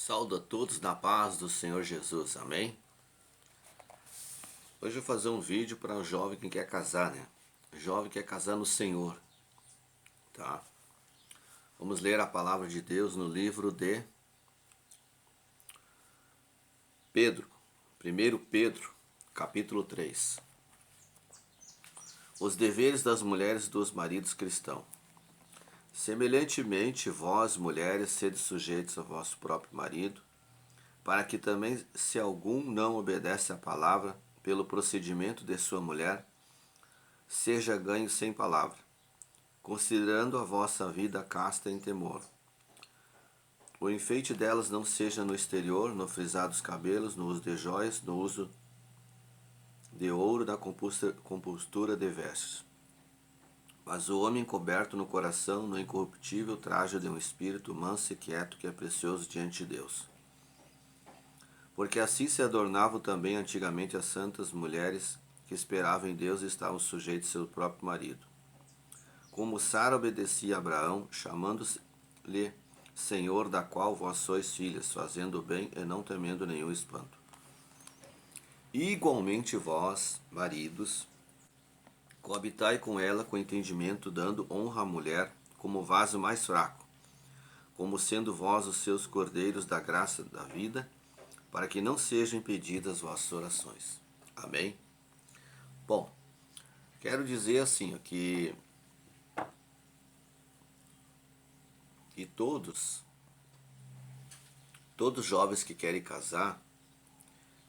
Saúdo a todos na paz do Senhor Jesus, amém? Hoje eu vou fazer um vídeo para um jovem que quer casar, né? Jovem que quer casar no Senhor, tá? Vamos ler a palavra de Deus no livro de Pedro, 1 Pedro, capítulo 3. Os deveres das mulheres e dos maridos cristãos. Semelhantemente, vós, mulheres, sede sujeitos ao vosso próprio marido, para que também, se algum não obedece à palavra, pelo procedimento de sua mulher, seja ganho sem palavra, considerando a vossa vida casta em temor. O enfeite delas não seja no exterior, no frisar dos cabelos, no uso de joias, no uso de ouro, da compostura de vestes. Mas o homem coberto no coração, no incorruptível traje de um espírito manso e quieto, que é precioso diante de Deus. Porque assim se adornavam também antigamente as santas mulheres que esperavam em Deus e estavam sujeitos ao seu próprio marido. Como Sara obedecia a Abraão, chamando-lhe Senhor, da qual vós sois filhas, fazendo o bem e não temendo nenhum espanto. E igualmente vós, maridos, coabitai com ela com entendimento, dando honra à mulher como vaso mais fraco, como sendo vós os seus cordeiros da graça da vida, para que não sejam impedidas as vossas orações. Amém? Bom, quero dizer assim, que todos jovens que querem casar,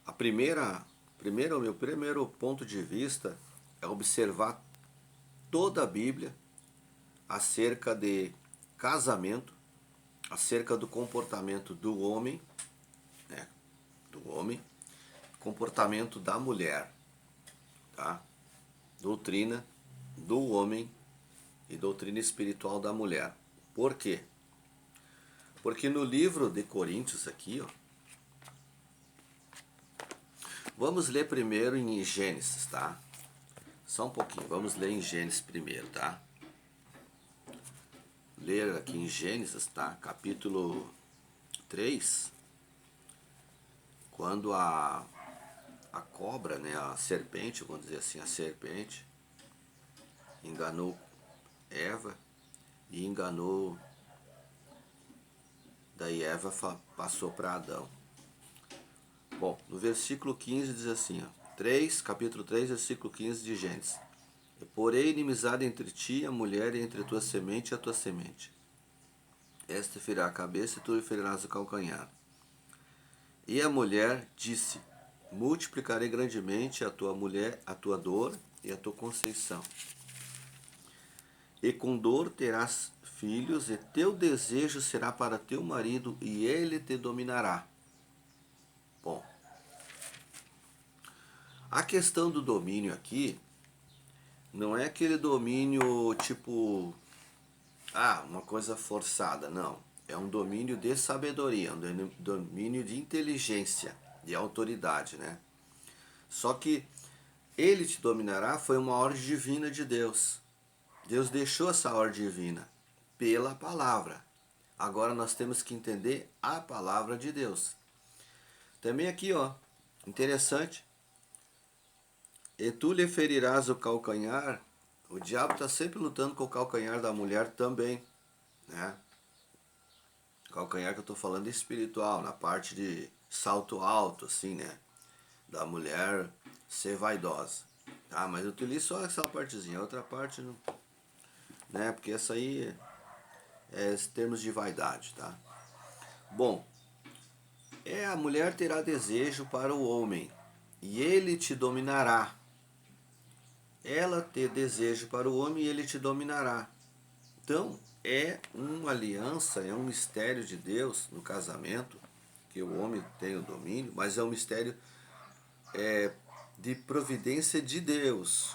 o meu primeiro ponto de vista é observar toda a Bíblia acerca de casamento, acerca do comportamento do homem, né? Comportamento da mulher, tá? Doutrina do homem e doutrina espiritual da mulher. Por quê? Porque no livro de Coríntios aqui, vamos ler primeiro em Gênesis, tá? Só um pouquinho, vamos ler em Gênesis primeiro, tá? Ler aqui em Gênesis, tá? Capítulo 3, quando a cobra, né, a serpente, vamos dizer assim, a serpente, enganou Eva e enganou, daí Eva passou para Adão. Bom, no versículo 15 diz assim, capítulo 3, versículo 15 de Gênesis. Porém, inimizade entre ti e a mulher, e entre a tua semente e a tua semente. Esta ferirá a cabeça e tu lhe ferirás o calcanhar. E a mulher disse, multiplicarei grandemente a tua dor e a tua conceição. E com dor terás filhos, e teu desejo será para teu marido, e ele te dominará. Bom, a questão do domínio aqui não é aquele domínio tipo, uma coisa forçada, não. É um domínio de sabedoria, um domínio de inteligência, de autoridade, né? Só que ele te dominará foi uma ordem divina de Deus. Deus deixou essa ordem divina pela palavra. Agora nós temos que entender a palavra de Deus. Também aqui, interessante. E tu lhe ferirás o calcanhar. O diabo está sempre lutando com o calcanhar da mulher também, né? Calcanhar que eu estou falando espiritual, na parte de salto alto, assim, né? Da mulher ser vaidosa. Tá, mas eu utilizo só essa partezinha, a outra parte não, né? Porque essa aí é termos de vaidade, tá? Bom, a mulher terá desejo para o homem, e ele te dominará. Ela ter desejo para o homem e ele te dominará. Então, é uma aliança, é um mistério de Deus no casamento, que o homem tem o domínio, mas é um mistério de providência de Deus.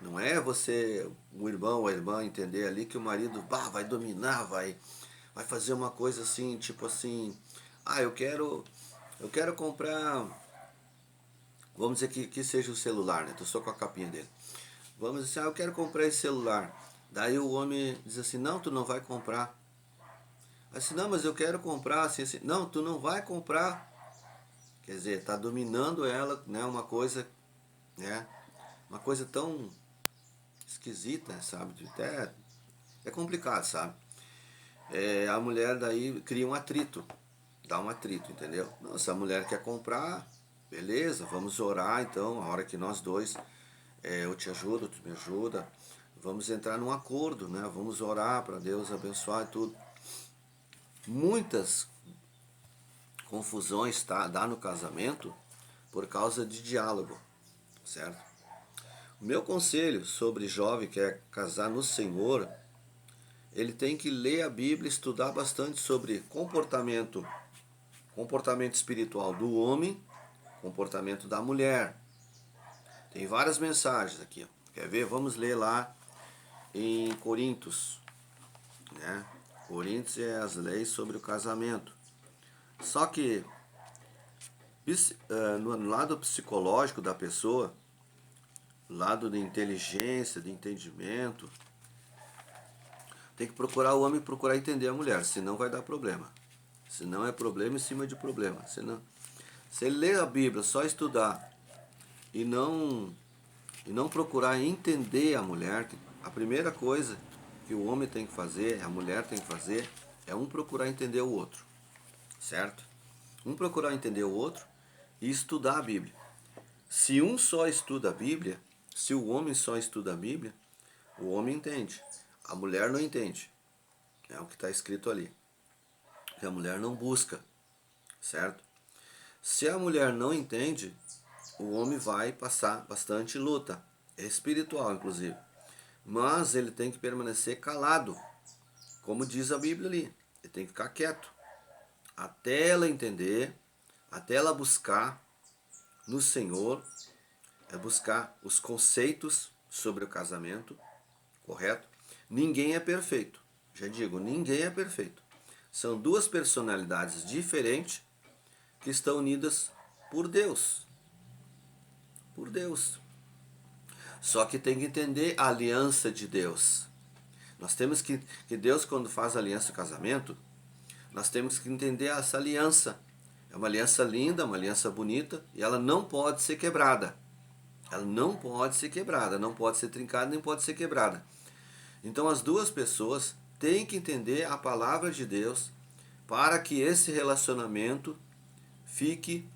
Não é você, o irmão ou a irmã, entender ali que o marido vai dominar, vai fazer uma coisa assim, tipo assim, eu quero comprar, vamos dizer que seja o celular, né? Tô só com a capinha dele. Vamos dizer assim, eu quero comprar esse celular. Daí o homem diz assim, não, tu não vai comprar. Assim, não, mas eu quero comprar, assim, assim. Não, tu não vai comprar. Quer dizer, tá dominando ela, né? Uma coisa, né? Uma coisa tão esquisita, sabe? Até é complicado, sabe? A mulher daí cria um atrito, dá um atrito, entendeu? Não, se a mulher quer comprar, beleza, vamos orar então, a hora que nós dois, eu te ajudo, tu me ajuda, vamos entrar num acordo, né? Vamos orar para Deus abençoar e tudo. Muitas confusões dá no casamento por causa de diálogo, certo? O meu conselho sobre jovem que quer casar no Senhor, ele tem que ler a Bíblia, estudar bastante sobre comportamento espiritual do homem, comportamento da mulher. Tem várias mensagens aqui. Quer ver? Vamos ler lá em Coríntios, né? Coríntios é as leis sobre o casamento. Só que no lado psicológico da pessoa, lado de inteligência, de entendimento, tem que procurar o homem procurar entender a mulher, senão vai dar problema. Senão é problema em cima de problema. Senão, se ele ler a Bíblia, só estudar e não procurar entender a mulher, a primeira coisa que o homem tem que fazer, a mulher tem que fazer, é um procurar entender o outro, certo? Um procurar entender o outro e estudar a Bíblia. Se um só estuda a Bíblia, se o homem só estuda a Bíblia, o homem entende, a mulher não entende. É o que está escrito ali. Que a mulher não busca, certo? Se a mulher não entende, o homem vai passar bastante luta, espiritual inclusive. Mas ele tem que permanecer calado, como diz a Bíblia ali. Ele tem que ficar quieto, até ela entender, até ela buscar no Senhor, buscar os conceitos sobre o casamento, correto? Ninguém é perfeito, já digo, ninguém é perfeito. São duas personalidades diferentes que estão unidas por Deus. Por Deus. Só que tem que entender a aliança de Deus. Nós temos que Deus, quando faz a aliança do casamento, nós temos que entender essa aliança. É uma aliança linda, uma aliança bonita, e ela não pode ser quebrada. Ela não pode ser quebrada, não pode ser trincada, nem pode ser quebrada. Então as duas pessoas têm que entender a palavra de Deus para que esse relacionamento fique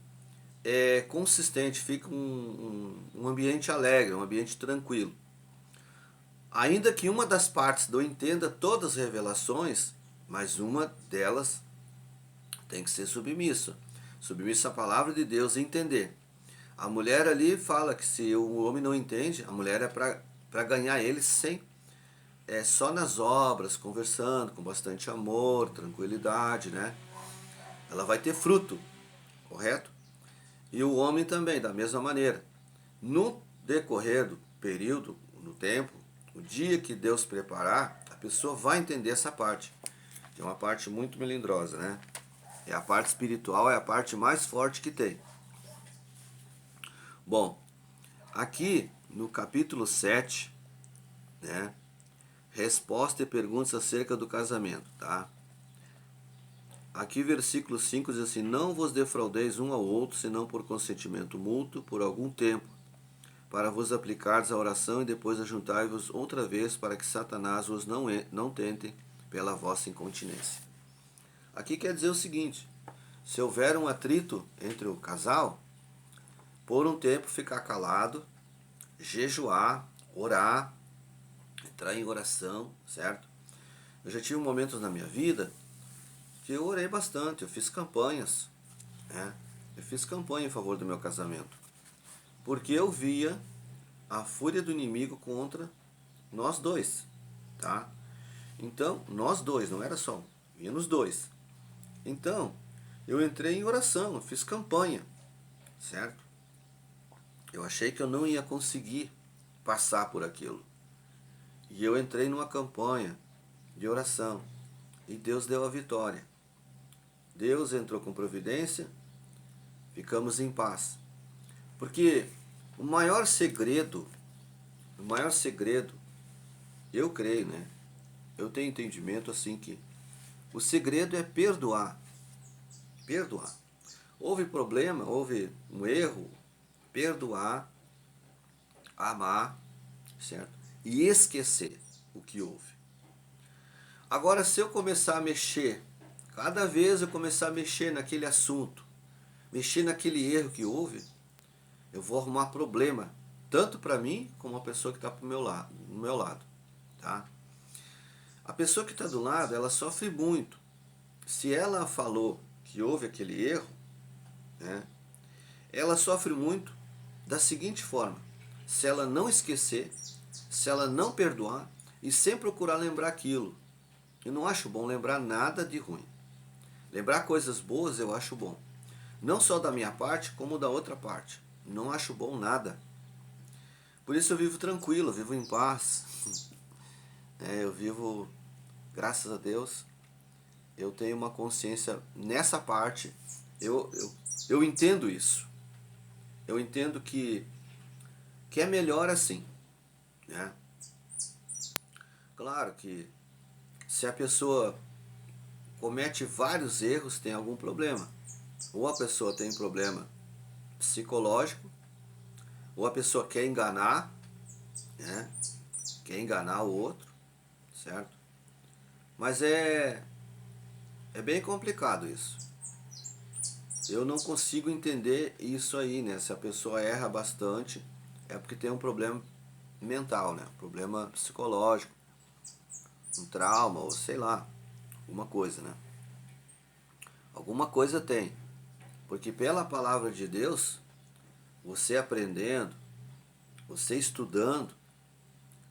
consistente, fique um ambiente alegre, um ambiente tranquilo. Ainda que uma das partes não entenda todas as revelações, mas uma delas tem que ser submissa. Submissa à palavra de Deus e entender. A mulher ali fala que se o homem não entende, a mulher é para ganhar ele sem, só nas obras, conversando com bastante amor, tranquilidade, né? Ela vai ter fruto, correto? E o homem também, da mesma maneira. No decorrer do período, no tempo, o dia que Deus preparar, a pessoa vai entender essa parte, que é uma parte muito melindrosa, né? É a parte espiritual, é a parte mais forte que tem. Bom, aqui no capítulo 7, né? Resposta e perguntas acerca do casamento, tá? Aqui versículo 5 diz assim: não vos defraudeis um ao outro, senão por consentimento mútuo, por algum tempo, para vos aplicardes à oração e depois ajuntai-vos outra vez, para que Satanás vos não tente pela vossa incontinência. Aqui quer dizer o seguinte: se houver um atrito entre o casal, por um tempo ficar calado, jejuar, orar, entrar em oração, certo? Eu já tive momentos na minha vida que eu orei bastante, eu fiz campanhas, né? Eu fiz campanha em favor do meu casamento, porque eu via a fúria do inimigo contra nós dois, tá? Então, nós dois, não era só um, vinha nos dois. Então, eu entrei em oração, eu fiz campanha, certo? Eu achei que eu não ia conseguir passar por aquilo. E eu entrei numa campanha de oração, e Deus deu a vitória. Deus entrou com providência, ficamos em paz. Porque o maior segredo, eu creio, né? Eu tenho entendimento assim que O segredo é perdoar. Perdoar. Houve problema, houve um erro, perdoar, amar, certo? E esquecer o que houve. Agora, se eu começar a mexer, cada vez eu começar a mexer naquele assunto, mexer naquele erro que houve, eu vou arrumar problema, tanto para mim como a pessoa que está no meu lado, tá? A pessoa que está do lado, ela sofre muito. Se ela falou que houve aquele erro, né, ela sofre muito da seguinte forma: se ela não esquecer, se ela não perdoar e sem procurar lembrar aquilo. Eu não acho bom lembrar nada de ruim. Lembrar coisas boas eu acho bom. Não só da minha parte, como da outra parte. Não acho bom nada. Por isso eu vivo tranquilo, eu vivo em paz. Eu vivo, graças a Deus, eu tenho uma consciência nessa parte. Eu entendo isso. Eu entendo que é melhor assim, né? Claro que se a pessoa comete vários erros, tem algum problema. Ou a pessoa tem problema psicológico, ou a pessoa quer enganar, né? Quer enganar o outro, certo? Mas é bem complicado isso. Eu não consigo entender isso aí, né? Se a pessoa erra bastante, é porque tem um problema mental, né? Um problema psicológico, um trauma, ou sei lá, alguma coisa, né? Alguma coisa tem. Porque pela palavra de Deus, você aprendendo, você estudando,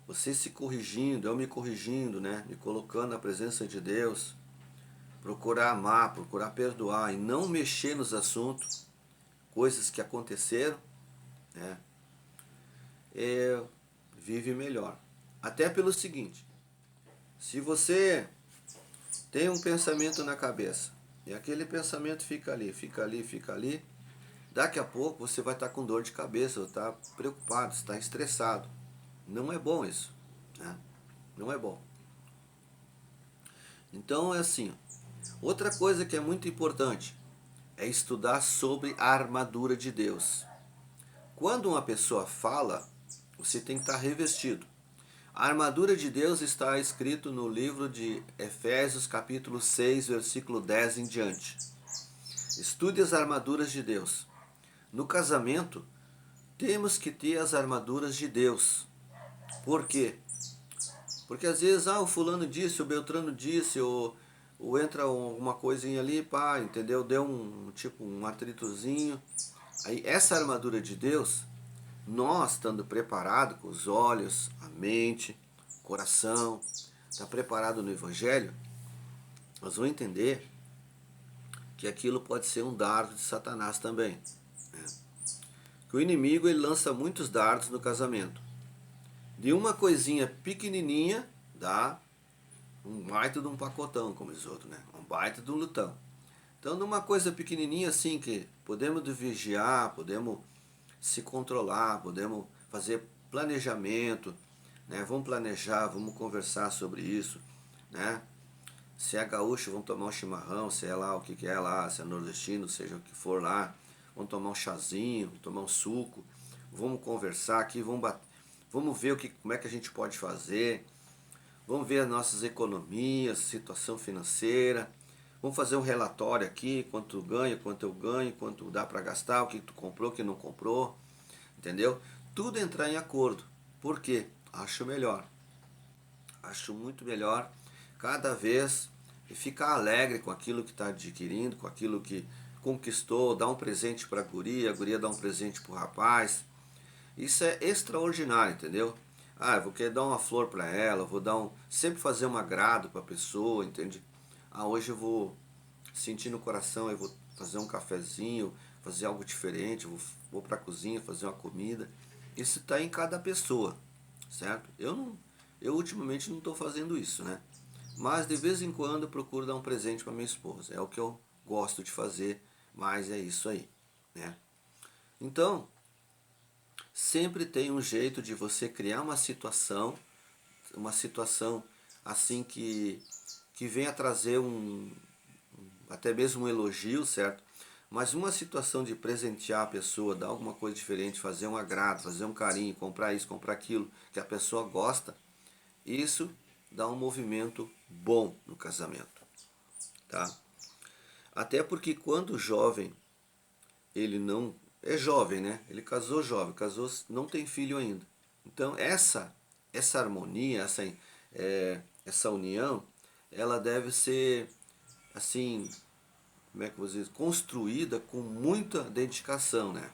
você se corrigindo, eu me corrigindo, né? Me colocando na presença de Deus, procurar amar, procurar perdoar e não mexer nos assuntos, coisas que aconteceram, né? Vive melhor. Até pelo seguinte: se você tem um pensamento na cabeça e aquele pensamento fica ali, fica ali, fica ali, daqui a pouco você vai estar com dor de cabeça, está preocupado, está estressado. Não é bom isso, né? Não é bom. Então é assim. Outra coisa que é muito importante é estudar sobre a armadura de Deus. Quando uma pessoa fala, você tem que estar revestido. A armadura de Deus está escrito no livro de Efésios capítulo 6, versículo 10 em diante. Estude as armaduras de Deus. No casamento, temos que ter as armaduras de Deus. Por quê? Porque às vezes, o fulano disse, o Beltrano disse, ou entra alguma coisinha ali, pá, entendeu? Deu um atritozinho. Aí essa armadura de Deus, nós estando preparado com os olhos, a mente, o coração, está preparado no Evangelho, nós vamos entender que aquilo pode ser um dardo de Satanás também, né? Que o inimigo ele lança muitos dardos no casamento. De uma coisinha pequenininha dá um baita de um pacotão, como diz outro, né? Um baita de um lutão. Então, numa coisa pequenininha assim que podemos vigiar, podemos se controlar, podemos fazer planejamento, né? Vamos planejar, vamos conversar sobre isso, né? Se é gaúcho, vamos tomar um chimarrão, se é lá o que é lá, se é nordestino, seja o que for lá, vamos tomar um chazinho, vamos tomar um suco, vamos conversar aqui, vamos ver como é que a gente pode fazer, vamos ver as nossas economias, situação financeira, vamos fazer um relatório aqui, quanto tu ganha, quanto eu ganho, quanto dá para gastar, o que tu comprou, o que não comprou, entendeu? Tudo entrar em acordo. Por quê? Acho melhor. Acho muito melhor cada vez ficar alegre com aquilo que está adquirindo, com aquilo que conquistou, dar um presente para a guria dá um presente para o rapaz. Isso é extraordinário, entendeu? Eu vou querer dar uma flor para ela, vou sempre fazer um agrado para a pessoa, entende? Hoje eu vou sentir no coração, eu vou fazer um cafezinho, fazer algo diferente, vou para a cozinha fazer uma comida. Isso está em cada pessoa, certo? Eu ultimamente não estou fazendo isso, né? Mas de vez em quando eu procuro dar um presente para minha esposa. É o que eu gosto de fazer, mas é isso aí, né? Então, sempre tem um jeito de você criar uma situação assim que que venha trazer até mesmo um elogio, certo? Mas uma situação de presentear a pessoa, dar alguma coisa diferente, fazer um agrado, fazer um carinho, comprar isso, comprar aquilo que a pessoa gosta, isso dá um movimento bom no casamento, tá? Até porque quando o jovem, ele não é jovem, né? Ele casou jovem, casou, não tem filho ainda. Então essa harmonia, essa união, ela deve ser assim, como é que eu vou dizer, construída com muita dedicação, né?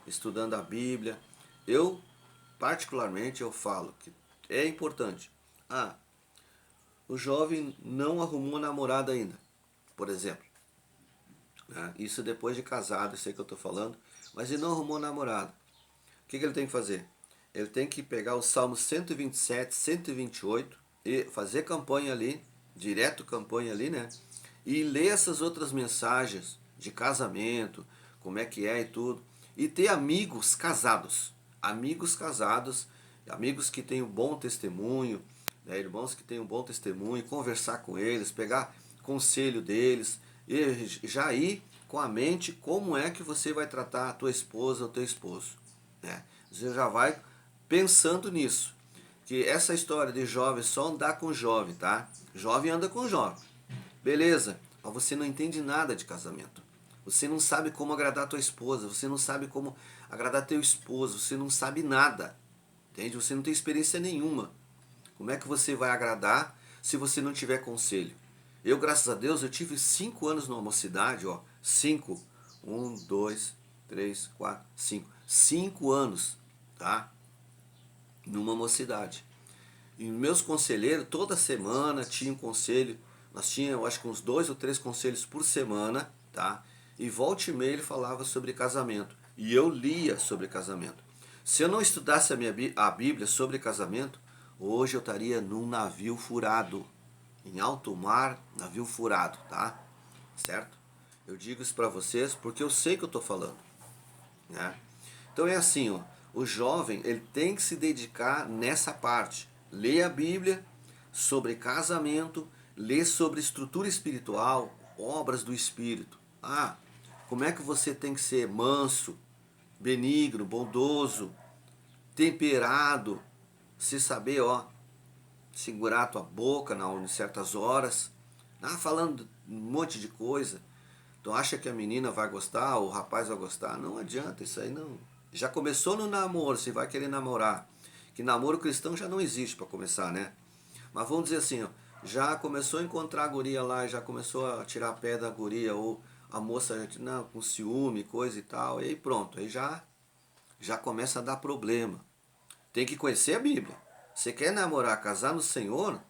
Estudando a Bíblia. Eu, particularmente, eu falo que é importante. Ah, o jovem não arrumou namorada ainda, por exemplo. Né? Isso depois de casado, eu sei que eu estou falando, mas ele não arrumou namorada. O que ele tem que fazer? Ele tem que pegar o Salmo 127, 128 e fazer campanha ali, direto campanha ali, né? E ler essas outras mensagens de casamento, como é que é e tudo. E ter amigos casados. Amigos casados, amigos que têm um bom testemunho, né? Irmãos que têm um bom testemunho, conversar com eles, pegar conselho deles, e já ir com a mente como é que você vai tratar a tua esposa ou teu esposo. Né? Você já vai pensando nisso. Que essa história de jovem só andar com jovem, tá? Jovem anda com jovem. Beleza, mas você não entende nada de casamento. Você não sabe como agradar a tua esposa, você não sabe como agradar teu esposo, você não sabe nada. Entende? Você não tem experiência nenhuma. Como é que você vai agradar se você não tiver conselho? Eu, graças a Deus, eu tive 5 anos numa mocidade, ó. 5. 1, 2, 3, 4, 5. 5 anos, tá? Numa mocidade. E meus conselheiros, toda semana tinha um conselho. Nós tínhamos, eu acho que uns 2 ou 3 conselhos por semana, tá? E volta e meia ele falava sobre casamento. E eu lia sobre casamento. Se eu não estudasse a Bíblia sobre casamento, hoje eu estaria num navio furado. Em alto mar, navio furado, tá? Certo? Eu digo isso para vocês porque eu sei que eu estou falando. Né? Então é assim, ó, o jovem ele tem que se dedicar nessa parte. Ler a Bíblia sobre casamento, ler sobre estrutura espiritual, obras do Espírito. Ah, como é que você tem que ser manso, benigno, bondoso, temperado, se saber, ó, segurar a tua boca em certas horas. Ah, falando um monte de coisa. Tu acha que a menina vai gostar, o rapaz vai gostar? Não adianta, isso aí não. Já começou no namoro, você vai querer namorar. Que namoro cristão já não existe para começar, né? Mas vamos dizer assim, ó, já começou a encontrar a guria lá, já começou a tirar pé da guria, ou a moça não, com ciúme, coisa e tal, e aí pronto, aí já começa a dar problema. Tem que conhecer a Bíblia. Você quer namorar, casar no Senhor?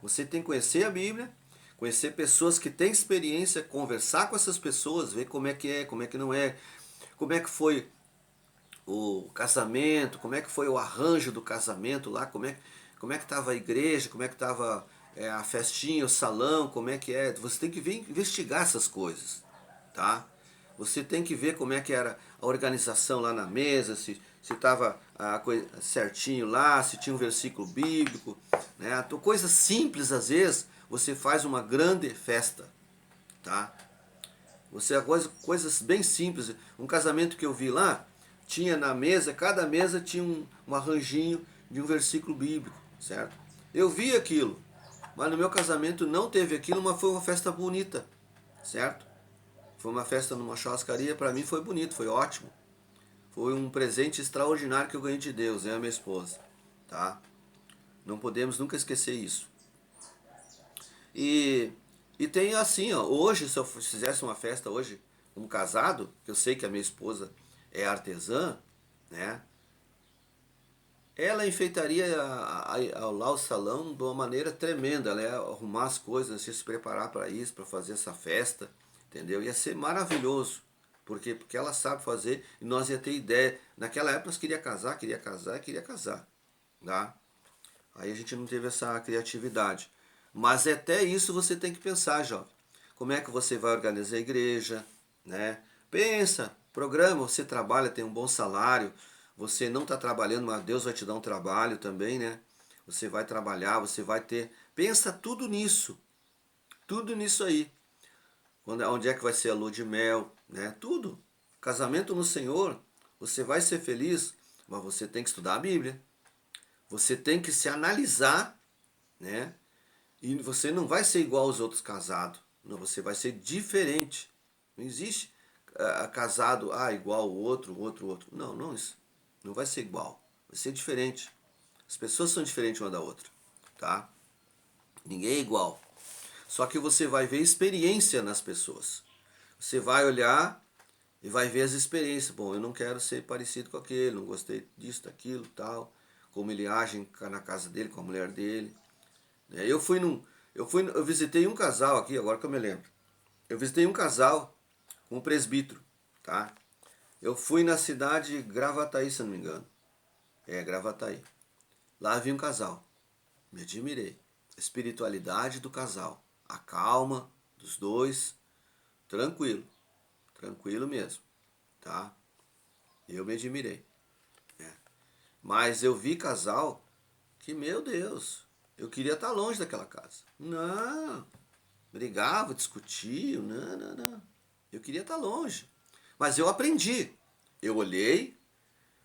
Você tem que conhecer a Bíblia, conhecer pessoas que têm experiência, conversar com essas pessoas, ver como é que não é, como é que foi o casamento, como é que foi o arranjo do casamento lá, como é que estava a igreja, como é que estava a festinha, o salão, como é que é. Você tem que vir investigar essas coisas, tá? Você tem que ver como é que era a organização lá na mesa, se estava a coisa certinho lá, se tinha um versículo bíblico, né? Então, coisas simples às vezes, você faz uma grande festa, tá? Você coisas bem simples. Um casamento que eu vi lá, tinha na mesa, cada mesa tinha um arranjinho de um versículo bíblico, certo? Eu vi aquilo, mas no meu casamento não teve aquilo, mas foi uma festa bonita, certo? Foi uma festa numa churrascaria, para mim foi bonito, foi ótimo. Foi um presente extraordinário que eu ganhei de Deus, eu e a minha esposa, tá? Não podemos nunca esquecer isso. E, e tem assim, ó, hoje, se eu fizesse uma festa hoje, um casado, que eu sei que a minha esposa é artesã, né? Ela enfeitaria lá o salão de uma maneira tremenda, ela ia arrumar as coisas, ia se preparar para isso, para fazer essa festa, entendeu? Ia ser maravilhoso. Por quê? Porque ela sabe fazer e nós ia ter ideia. Naquela época nós queria casar, queria casar, queria casar, tá? Aí a gente não teve essa criatividade. Mas até isso você tem que pensar, jovem. Como é que você vai organizar a igreja, né? Pensa, programa, você trabalha, tem um bom salário, você não está trabalhando, mas Deus vai te dar um trabalho também, né? Você vai trabalhar, você vai ter. Pensa tudo nisso. Tudo nisso aí. Onde é que vai ser a lua de mel, né? Tudo. Casamento no Senhor, você vai ser feliz, mas você tem que estudar a Bíblia. Você tem que se analisar, né? E você não vai ser igual aos outros casados. Não, você vai ser diferente. Não existe casado, igual o outro. Não, não isso. Não vai ser igual. Vai ser diferente. As pessoas são diferentes uma da outra, tá? Ninguém é igual. Só que você vai ver experiência nas pessoas. Você vai olhar e vai ver as experiências. Bom, eu não quero ser parecido com aquele, não gostei disso, daquilo, tal. Como ele age na casa dele, com a mulher dele. Eu visitei um casal aqui, agora que eu me lembro. Eu visitei um casal com um presbítero, tá? Eu fui na cidade de Gravataí, se não me engano. Gravataí. Lá vi um casal. Me admirei. A espiritualidade do casal. A calma dos dois. Tranquilo. Tranquilo mesmo. Tá? Eu me admirei. Mas eu vi casal que, meu Deus, eu queria estar longe daquela casa. Não. Brigava, discutia. Não, não, não. Eu queria estar longe. Mas eu aprendi. Eu olhei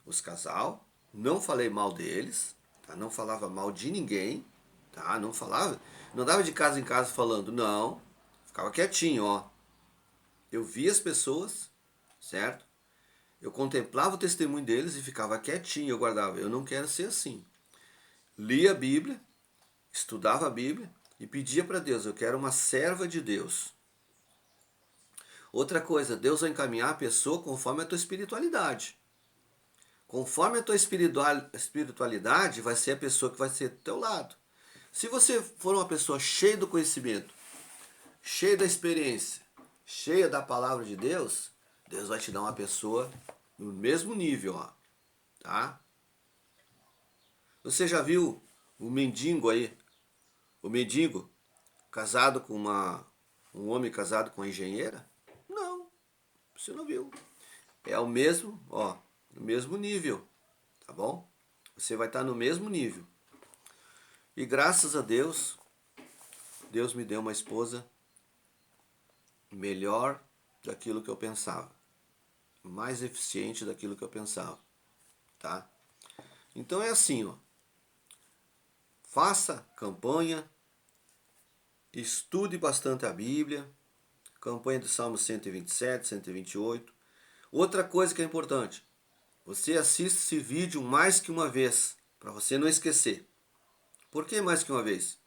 os casal, não falei mal deles, tá? Não falava mal de ninguém, tá? Não falava, não dava de casa em casa falando, não. Ficava quietinho, ó. Eu via as pessoas, certo? Eu contemplava o testemunho deles e ficava quietinho, eu guardava. Eu não quero ser assim. Lia a Bíblia, estudava a Bíblia e pedia para Deus, eu quero uma serva de Deus. Outra coisa, Deus vai encaminhar a pessoa conforme a tua espiritualidade. Conforme a tua espiritualidade, vai ser a pessoa que vai ser do teu lado. Se você for uma pessoa cheia do conhecimento, cheia da experiência, cheia da palavra de Deus, Deus vai te dar uma pessoa no mesmo nível, ó, tá? Você já viu o mendigo aí? O mendigo casado com um homem casado com uma engenheira? Não, você não viu. É o mesmo, ó, no mesmo nível, tá bom? Você vai estar no mesmo nível. E graças a Deus, Deus me deu uma esposa melhor daquilo que eu pensava, mais eficiente daquilo que eu pensava, tá? Então é assim, ó. Faça campanha, estude bastante a Bíblia, campanha do Salmo 127, 128. Outra coisa que é importante, você assista esse vídeo mais que uma vez, para você não esquecer. Por que mais que uma vez?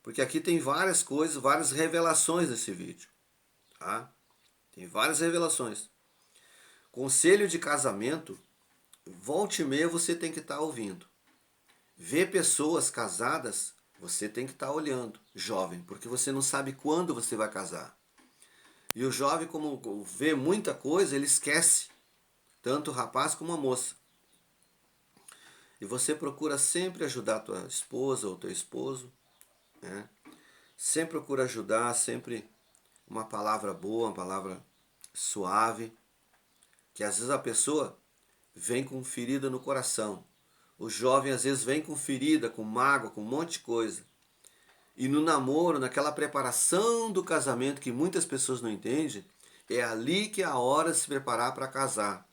Porque aqui tem várias coisas, várias revelações nesse vídeo, tá? Tem várias revelações. Conselho de casamento, volte e meia você tem que estar ouvindo. Ver pessoas casadas, você tem que estar olhando, jovem, porque você não sabe quando você vai casar. E o jovem, como vê muita coisa, ele esquece, tanto o rapaz como a moça. E você procura sempre ajudar a tua esposa ou teu esposo, né? Sempre procura ajudar, sempre uma palavra boa, uma palavra suave, que às vezes a pessoa vem com ferida no coração. O jovem às vezes vem com ferida, com mágoa, com um monte de coisa. E no namoro, naquela preparação do casamento que muitas pessoas não entendem, é ali que é a hora de se preparar para casar.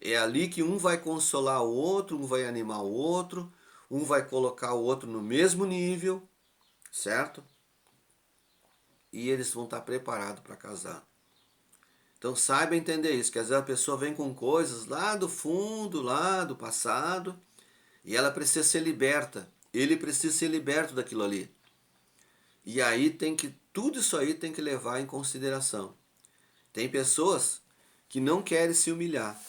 É ali que um vai consolar o outro, um vai animar o outro, um vai colocar o outro no mesmo nível, certo? E eles vão estar preparados para casar. Então saiba entender isso, que às vezes a pessoa vem com coisas lá do fundo, lá do passado, e ela precisa ser liberta. Ele precisa ser liberto daquilo ali. E aí tudo isso aí tem que levar em consideração. Tem pessoas que não querem se humilhar,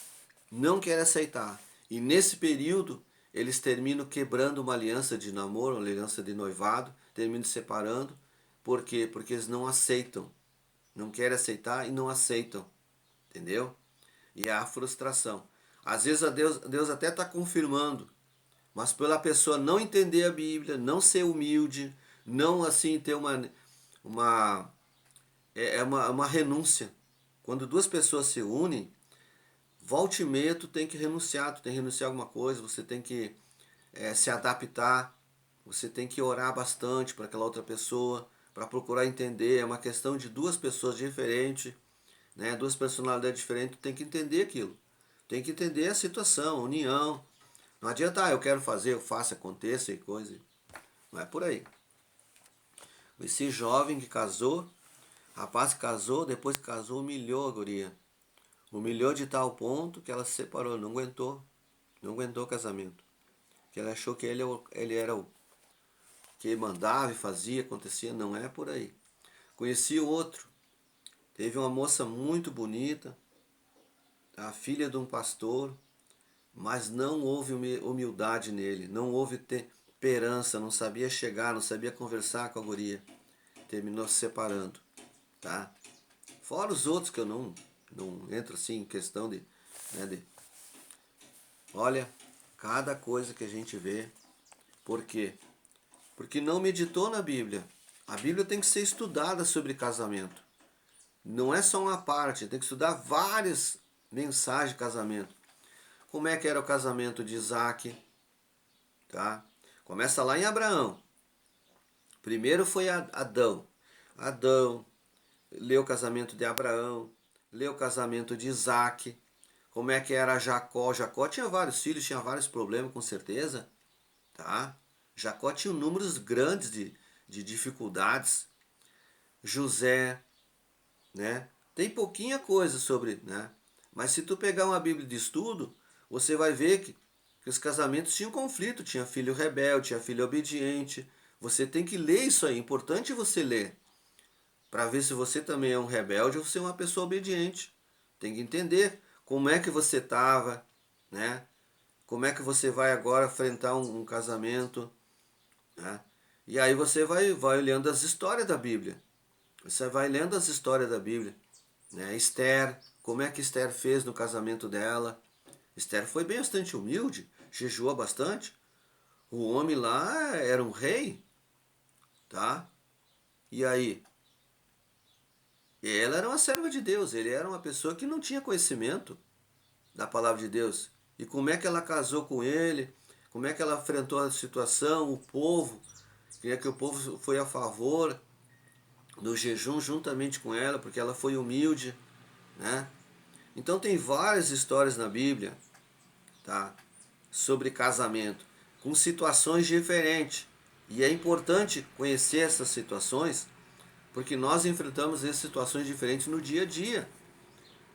não querem aceitar. E nesse período, eles terminam quebrando uma aliança de namoro, uma aliança de noivado, terminam se separando. Por quê? Porque eles não aceitam. Não querem aceitar e não aceitam. Entendeu? E é a frustração. Às vezes Deus até está confirmando, mas pela pessoa não entender a Bíblia, não ser humilde, não assim ter uma, uma renúncia. Quando duas pessoas se unem, volte e meia tu tem que renunciar, tu tem que renunciar a alguma coisa, você tem que se adaptar, você tem que orar bastante para aquela outra pessoa, para procurar entender. É uma questão de duas pessoas diferentes, né? Duas personalidades diferentes, tem que entender aquilo. Tem que entender a situação, a união. Não adianta, eu quero fazer, eu faço, aconteça e coisa. Não é por aí. Esse jovem que casou, rapaz que casou, depois que casou, humilhou a guria. Humilhou de tal ponto que ela se separou, não aguentou. Não aguentou o casamento. Que ela achou que ele era o que mandava e fazia, acontecia. Não é por aí. Conheci o outro. Teve uma moça muito bonita, a filha de um pastor, mas não houve humildade nele, não houve temperança, não sabia chegar, não sabia conversar com a guria. Terminou se separando, tá? Fora os outros que eu não entro assim em questão de, né, de... Olha, cada coisa que a gente vê, por quê? Porque não meditou na Bíblia. A Bíblia tem que ser estudada sobre casamento. Não é só uma parte, tem que estudar várias mensagens de casamento. Como é que era o casamento de Isaac, tá? Começa lá em Abraão. Primeiro foi Adão. Adão, lê o casamento de Abraão, lê o casamento de Isaac. Como é que era Jacó? Jacó tinha vários filhos, tinha vários problemas, com certeza, tá? Jacó tinha números grandes de dificuldades. José, né? Tem pouquinha coisa sobre, né? Mas se tu pegar uma Bíblia de estudo, você vai ver que os casamentos tinham conflito, tinha filho rebelde, tinha filho obediente. Você tem que ler isso aí, é importante você ler, para ver se você também é um rebelde ou você é uma pessoa obediente. Tem que entender como é que você estava, né? Como é que você vai agora enfrentar um casamento, né? E aí você vai olhando as histórias da Bíblia. Você vai lendo as histórias da Bíblia, né? Esther, como é que Esther fez no casamento dela? Esther foi bastante humilde, jejuou bastante. O homem lá era um rei, tá? E aí? Ela era uma serva de Deus, ele era uma pessoa que não tinha conhecimento da palavra de Deus. E como é que ela casou com ele? Como é que ela enfrentou a situação? O povo, que o povo foi a favor do jejum juntamente com ela, porque ela foi humilde, né? Então tem várias histórias na Bíblia, tá? Sobre casamento, com situações diferentes. E é importante conhecer essas situações, porque nós enfrentamos essas situações diferentes no dia a dia.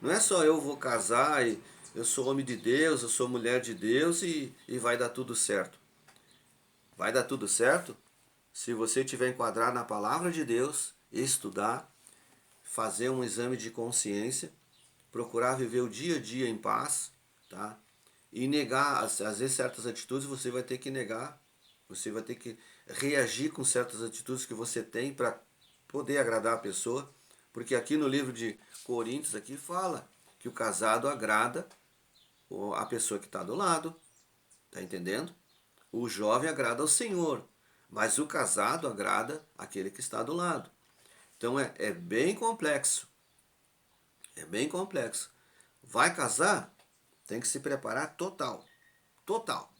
Não é só eu vou casar e eu sou homem de Deus, eu sou mulher de Deus e vai dar tudo certo. Vai dar tudo certo se você tiver enquadrado na palavra de Deus, estudar, fazer um exame de consciência, procurar viver o dia a dia em paz, tá? E negar, às vezes, certas atitudes você vai ter que negar, você vai ter que reagir com certas atitudes que você tem para poder agradar a pessoa, porque aqui no livro de Coríntios aqui fala que o casado agrada a pessoa que está do lado, tá entendendo? O jovem agrada ao Senhor, mas o casado agrada aquele que está do lado. Então é bem complexo, é bem complexo. Vai casar? Tem que se preparar total. Total.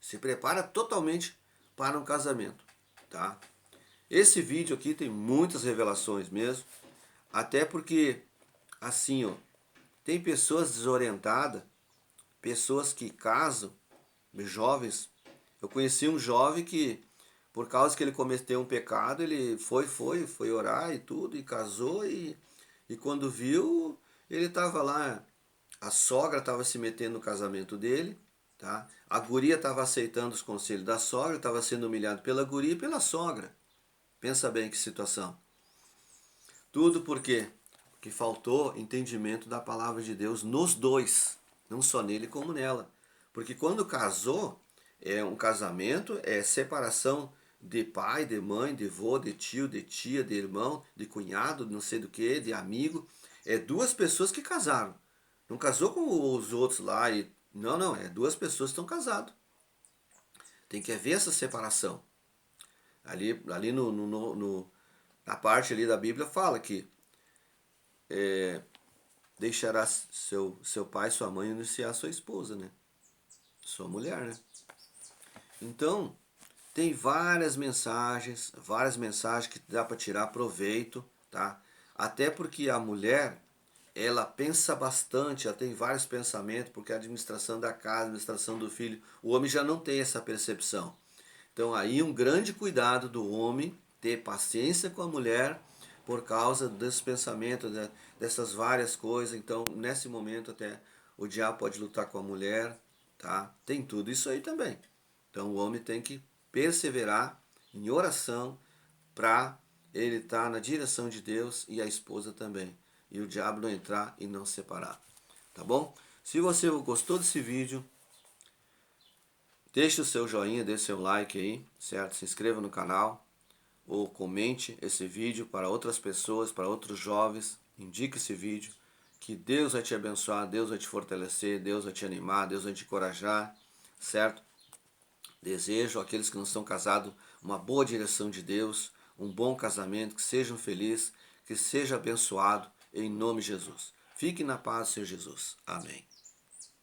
Se prepara totalmente para um casamento, tá? Esse vídeo aqui tem muitas revelações mesmo, até porque assim, ó, tem pessoas desorientadas, pessoas que casam, jovens. Eu conheci um jovem que por causa que ele cometeu um pecado, ele foi orar e tudo e casou e quando viu, ele estava lá. A sogra estava se metendo no casamento dele, tá? A guria estava aceitando os conselhos da sogra, estava sendo humilhado pela guria e pela sogra. Pensa bem que situação. Tudo por quê? Porque faltou entendimento da palavra de Deus nos dois, não só nele como nela. Porque quando casou, é um casamento, é separação de pai, de mãe, de vô, de tio, de tia, de irmão, de cunhado, de não sei do que, de amigo. É duas pessoas que casaram. Não casou com os outros lá e. Não, não, é duas pessoas que estão casadas. Tem que haver essa separação. Ali na parte ali da Bíblia fala que deixará seu pai, sua mãe e iniciar sua esposa, né? Sua mulher, né? Então, Tem várias mensagens que dá para tirar proveito, tá? Até porque a mulher, ela pensa bastante, ela tem vários pensamentos, porque a administração da casa, a administração do filho, o homem já não tem essa percepção. Então aí um grande cuidado do homem ter paciência com a mulher por causa desses pensamentos, dessas várias coisas. Então nesse momento até o diabo pode lutar com a mulher, tá? Tem tudo isso aí também. Então o homem tem que perseverar em oração para ele estar na direção de Deus e a esposa também. E o diabo não entrar e não separar. Tá bom? Se você gostou desse vídeo, deixe o seu joinha, deixe o seu like aí, certo? Se inscreva no canal ou comente esse vídeo para outras pessoas, para outros jovens. Indique esse vídeo. Que Deus vai te abençoar, Deus vai te fortalecer, Deus vai te animar, Deus vai te encorajar, certo? Desejo àqueles que não estão casados uma boa direção de Deus, um bom casamento, que sejam felizes, que seja abençoado em nome de Jesus. Fique na paz, Senhor Jesus. Amém.